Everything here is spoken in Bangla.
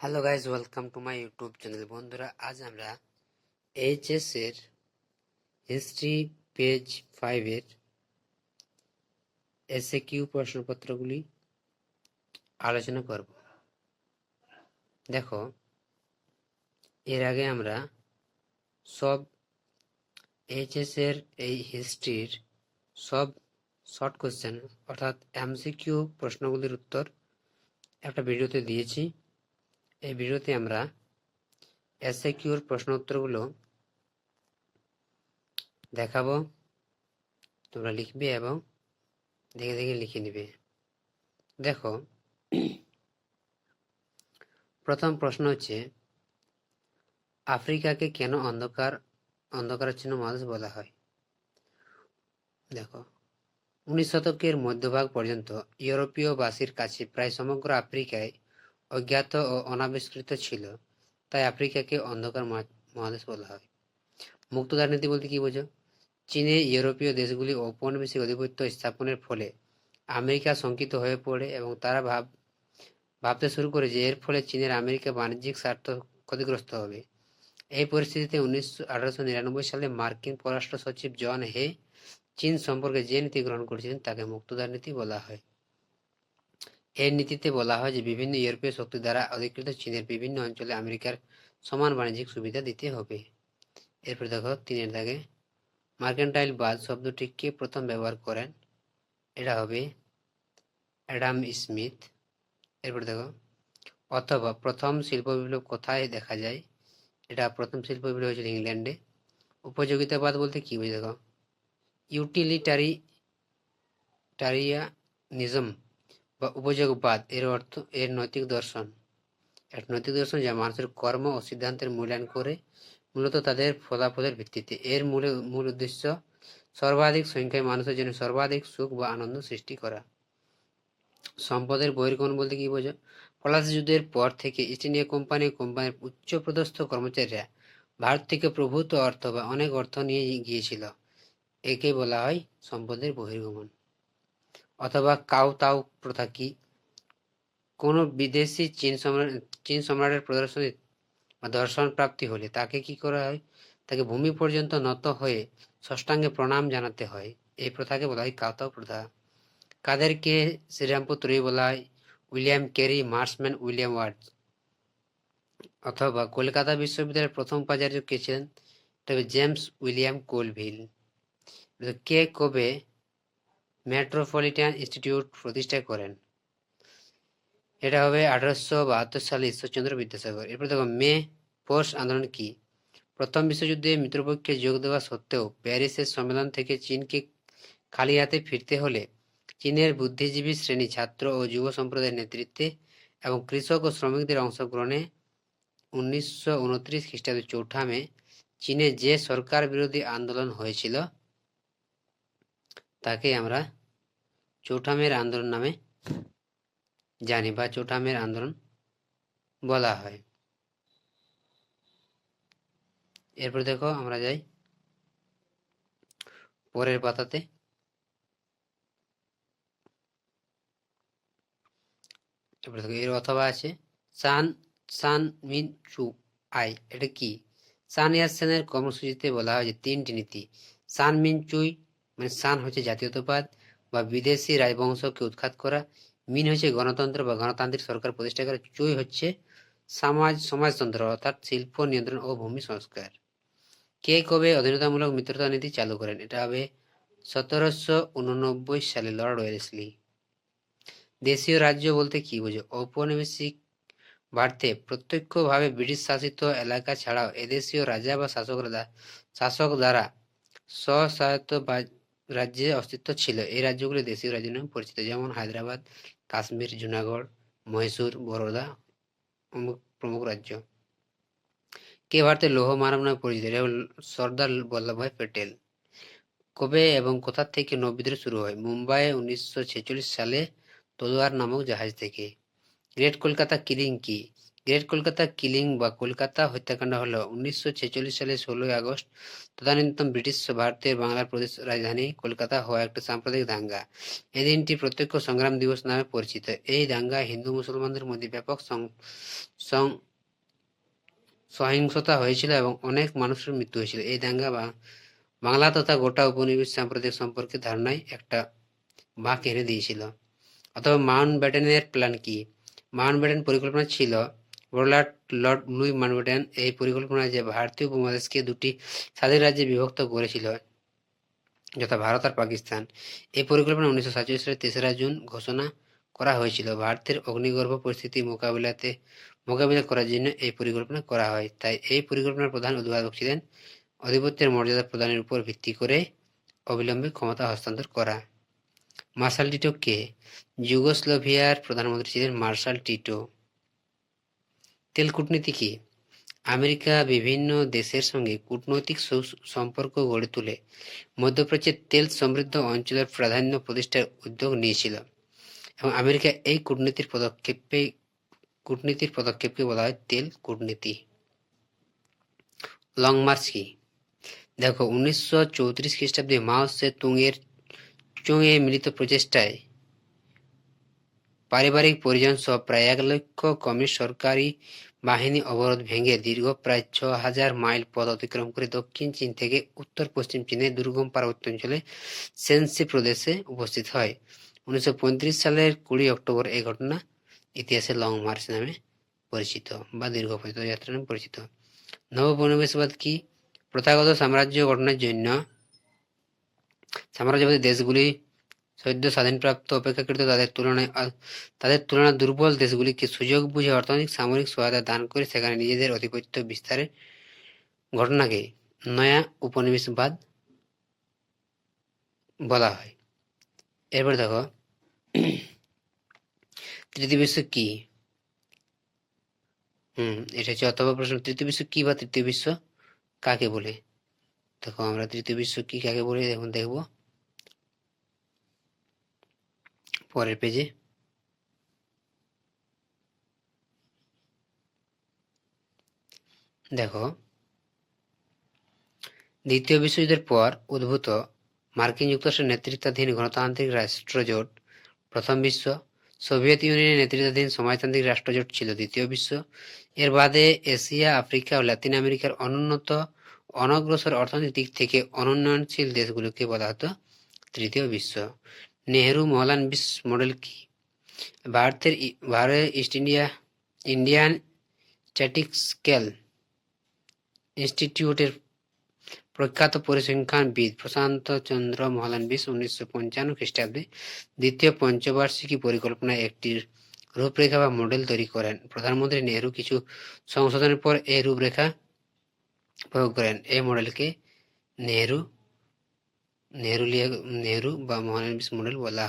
Hello guys, welcome to my YouTube channel. বন্ধুরা, আজ আমরা এইচএস এর হিস্ট্রি পেজ 5 এর এসএকিউ প্রশ্নপত্রগুলি আলোচনা করব। দেখো, এর আগে আমরা সব এইচএস এর এই হিস্ট্রির সব শর্ট কোশ্চেন অর্থাৎ এমসিকিউ প্রশ্নগুলির উত্তর একটা ভিডিওতে দিয়েছি। এই ভিডিওতে আমরা এসএকিউর প্রশ্ন উত্তরগুলো দেখাবো। তোমরা লিখবে এবং দেখে দেখে লিখে নিবে। দেখো, প্রথম প্রশ্ন হচ্ছে, আফ্রিকাকে কেন অন্ধকারাচ্ছন্ন মহাদেশ বলা হয়? দেখো, 19 শতকের মধ্যভাগ পর্যন্ত ইউরোপীয়বাসীর কাছে প্রায় সমগ্র আফ্রিকায় অজ্ঞাত ও অনাবিষ্কৃত ছিল, তাই আফ্রিকাকে অন্ধকার মহাদেশ বলা হয়। মুক্তধারা নীতি বলতে কি বোঝো? চীনে ইউরোপীয় দেশগুলি ঔপনিবেশিক আধিপত্য স্থাপনের ফলে আমেরিকা শঙ্কিত হয়ে পড়ে এবং তারা ভাবতে শুরু করে যে এর ফলে চীনের আমেরিকা বাণিজ্যিক স্বার্থ ক্ষতিগ্রস্ত হবে। এই পরিস্থিতিতে 1899 সালে মার্কিন পররাষ্ট্র সচিব জন হে চীন সম্পর্কে যে নীতি গ্রহণ করেছিলেন তাকে মুক্তধারা নীতি বলা হয়। এই নীতিতে বলা হয় যে বিভিন্ন ইউরোপীয় শক্তি দ্বারা অধিকৃত চীনের বিভিন্ন অঞ্চলে আমেরিকার সমান বাণিজ্যিক সুবিধা দিতে হবে। এরপর দেখো, 3 দাগে মার্কেন্টাইল বাদ শব্দটি কে প্রথম ব্যবহার করেন? এটা হবে অ্যাডাম স্মিথ। এরপর দেখো, অথবা প্রথম শিল্প বিপ্লব কোথায় দেখা যায়? এটা প্রথম শিল্প বিপ্লব হয়েছিল ইংল্যান্ডে। উপযোগিতাবাদ বলতে কি বোঝো? দেখো, ইউটিলিটারিয়ানিজম বা উপযোগবাদ এর অর্থ এর নৈতিক দর্শন। একটা নৈতিক দর্শন যা মানুষের কর্ম ও সিদ্ধান্তের মূল্যায়ন করে, মূলত তাদের ফলাফলের ভিত্তিতে। এর মূল উদ্দেশ্য সর্বাধিক সংখ্যায় মানুষের জন্য সর্বাধিক সুখ বা আনন্দ সৃষ্টি করা। সম্পদের বহির্গমন বলতে কি বোঝো? পলাশী যুদ্ধের পর থেকে ইস্ট ইন্ডিয়া কোম্পানির উচ্চপদস্থ কর্মচারীরা ভারত থেকে প্রভূত অর্থ বা অনেক অর্থ নিয়ে গিয়েছিল। একে বলা হয় সম্পদের বহির্গমন। অথবা কাউতাও প্রথা কি? কোনো বিদেশি চীন সম্রাটের প্রদর্শনী বা দর্শন প্রাপ্তি হলে তাকে কি করা হয়? তাকে ভূমি পর্যন্ত নত হয়ে ষষ্ঠাঙ্গে প্রণাম জানাতে হয়। এই প্রথাকে বলা হয় কাউতাও প্রথা। কাদেরকে শ্রীরামপুর ত্রয়ী বলা হয়? William carry, Marshman, William word. অথবা কলকাতা বিশ্ববিদ্যালয়ের প্রথম উপাচার্য কে ছিলেন? তবে জেমস উইলিয়াম কোলভিল। কে কবে মেট্রোপলিটন ইনস্টিটিউট প্রতিষ্ঠা করেন? এটা হবে 1872 সালে ঈশ্বরচন্দ্র বিদ্যাসাগর। এরপর দেখো, মে পোস্ট আন্দোলন কি? প্রথম বিশ্বযুদ্ধে মিত্রপক্ষে যোগ দেওয়া সত্ত্বেও প্যারিসের সম্মেলন থেকে চীনকে খালি হাতে ফিরতে হলে চীনের বুদ্ধিজীবী শ্রেণী, ছাত্র ও যুব সম্প্রদায়ের নেতৃত্বে এবং কৃষক ও শ্রমিকদের অংশগ্রহণে 1929 খ্রিস্টাব্দে 4 মে চীনে যে সরকার বিরোধী আন্দোলন হয়েছিল তাকে আমরা 4 মের আন্দোলন নামে জানি বা 4 মের আন্দোলন বলা হয়। এরপর দেখো, আমরা যাই পরের পাতাতে। এরপর দেখো, এর অথবা আছে সান মিন চু আই। এটা কি? সান ইয়াতসেনের কর্মসূচিতে বলা হয় যে 3টি নীতি। সান মিন চুই মানে সান হচ্ছে জাতীয়তাবাদ বা বিদেশি রাজবংশকে উৎখাত করা, মিন হচ্ছে গণতন্ত্র বা গণতান্ত্রিক সরকার প্রতিষ্ঠা করা, চুই হচ্ছে সমাজতন্ত্র অর্থাৎ শিল্প নিয়ন্ত্রণ ও ভূমি সংস্কার। কে কবে অধীনতামূলক মিত্রতা নীতি চালু করেন? এটা হবে 1789 সালে লর্ড ওয়েলেসলি। দেশীয় রাজ্য বলতে কি বোঝো? ঔপনিবেশিক ভারতে প্রত্যক্ষভাবে ব্রিটিশ শাসিত এলাকা ছাড়াও এদেশীয় রাজা বা শাসক দ্বারা স্বশাসিত রাজ্যে অস্তিত্ব ছিল। এই রাজ্যগুলি দেশীয় রাজ্য নামে পরিচিত, যেমন হায়দ্রাবাদ, কাশ্মীর, জুনাগড়, মহীশূর, বরোদা প্রমুখ রাজ্য। কে ভারতের লৌহ মানব নামে পরিচিত? এটা সর্দার বল্লভভাই প্যাটেল। কবে এবং কোথা থেকে নৌবিদ্রোহ শুরু হয়? মুম্বাই 1946 সালে তলোয়ার নামক জাহাজ থেকে। গ্রেট কলকাতা কিলিং কি? গ্রেট কলকাতা কিলিং বা কলকাতা হত্যাকাণ্ড হলো 1946 সালের 16 আগস্ট তদানীন্তন ব্রিটিশ ভারতের বাংলার প্রদেশ রাজধানী কলকাতা হওয়া একটা সাম্প্রদায়িক দাঙ্গা। এই দিনটি প্রত্যক্ষ সংগ্রাম দিবস নামে পরিচিত। এই দাঙ্গায় হিন্দু মুসলমানদের মধ্যে ব্যাপক সহিংসতা হয়েছিল এবং অনেক মানুষের মৃত্যু হয়েছিল। এই দাঙ্গা বাংলা তথা গোটা উপনিবেশ সাম্প্রদায়িক সম্পর্কে ধারণায় একটা বাঁক এনে দিয়েছিল। অথবা মাউন্ট ব্যাটেনের প্ল্যান কি? মাউন্ট ব্যাটেন পরিকল্পনা ছিল লর্ড লুই মাউন্টব্যাটেন এই পরিকল্পনায় যে ভারতীয় উপমহাদেশকে দুটি স্বাধীন রাজ্যে বিভক্ত করেছিল, যথা ভারত আর পাকিস্তান। এই পরিকল্পনা 1947 সালের 3রা জুন ঘোষণা করা হয়েছিল। ভারতের অগ্নিগর্ভ পরিস্থিতি মোকাবিলা করার জন্য এই পরিকল্পনা করা হয়। তাই এই পরিকল্পনার প্রধান উদ্ভাবক ছিলেন আধিপত্যের মর্যাদা প্রদানের উপর ভিত্তি করে অবিলম্বে ক্ষমতা হস্তান্তর করা। মার্শাল টিটো কে? যুগোস্লাভিয়ার প্রধানমন্ত্রী ছিলেন মার্শাল টিটো। তেল কূটনীতি কি? আমেরিকা বিভিন্ন দেশের সঙ্গে কূটনৈতিক সম্পর্ক গড়ে তুলে মধ্যপ্রাচ্যের তেল সমৃদ্ধ অঞ্চলের প্রাধান্য প্রতিষ্ঠার উদ্যোগ নিয়েছিল এবং আমেরিকা এই কূটনীতির পদক্ষেপকে বলা হয় তেল কূটনীতি। লং মার্চ কি? দেখো, 1934 খ্রিস্টাব্দে মাও সে তুংয়ের মিলিত প্রচেষ্টায় পারিবারিক পরিজন সহ প্রায় 1 লক্ষ কমিউনিস্ট সরকারি বাহিনী অবরোধ ভেঙে দীর্ঘ প্রায় 6000 মাইল পথ অতিক্রম করে দক্ষিণ চীন থেকে উত্তর পশ্চিম চীনের দুর্গম পার্বত্য অঞ্চলে সেনসি প্রদেশে উপস্থিত হয়। 1935 সালের 20 অক্টোবর এই ঘটনা ইতিহাসে লং মার্চ নামে পরিচিত বা দীর্ঘ পদযাত্রা নামে পরিচিত। নবপরিবেশবাদ কি? প্রথাগত সাম্রাজ্য গঠনের জন্য সাম্রাজ্যবাদী দেশগুলি সদ্য স্বাধীনপ্রাপ্ত অপেক্ষাকৃত তাদের তুলনায় দুর্বল দেশগুলিকে সুযোগ বুঝে অর্থনৈতিক সামরিক সহায়তা দান করে সেখানে নিজেদের আধিপত্য বিস্তারের ঘটনাকে নয়া উপনিবেশবাদ বলা হয়। এরপর দেখো, তৃতীয় বিশ্ব কি? এটা হচ্ছে অথবা প্রশ্ন। তৃতীয় বিশ্ব কি বা তৃতীয় বিশ্ব কাকে বলে? দেখো, আমরা তৃতীয় বিশ্ব কি কাকে বলে এখন দেখব পরের পেজে। দেখো, দ্বিতীয় বিশ্বযুদ্ধের পর উদ্ভূত মার্কিন যুক্তরাষ্ট্রের নেতৃত্বাধীন গণতান্ত্রিক রাষ্ট্রজোট প্রথম বিশ্ব, সোভিয়েত ইউনিয়নের নেতৃত্বাধীন সমাজতান্ত্রিক রাষ্ট্রজোট ছিল দ্বিতীয় বিশ্ব। এর বাদে এশিয়া, আফ্রিকা ও লাতিন আমেরিকার অনুন্নত অনগ্রসর অর্থনৈতিক দিক থেকে অনুন্নয়নশীল দেশগুলোকে বলা হতো তৃতীয় বিশ্ব। নেহেরু মহলানবিশ মডেল কি? ভারতের ইস্ট ইন্ডিয়ান স্ট্যাটিস্টিক্যাল ইনস্টিটিউটের প্রখ্যাত পরিসংখ্যানবিদ প্রশান্ত চন্দ্র মহলানবিশ 1955 খ্রিস্টাব্দে দ্বিতীয় পঞ্চবার্ষিকী পরিকল্পনায় একটি রূপরেখা বা মডেল তৈরি করেন। প্রধানমন্ত্রী নেহেরু কিছু সংশোধনের পর এই রূপরেখা প্রয়োগ করেন। এই মডেলকে নেহেরু বা মহলানবিশ মডেল বলা হয়।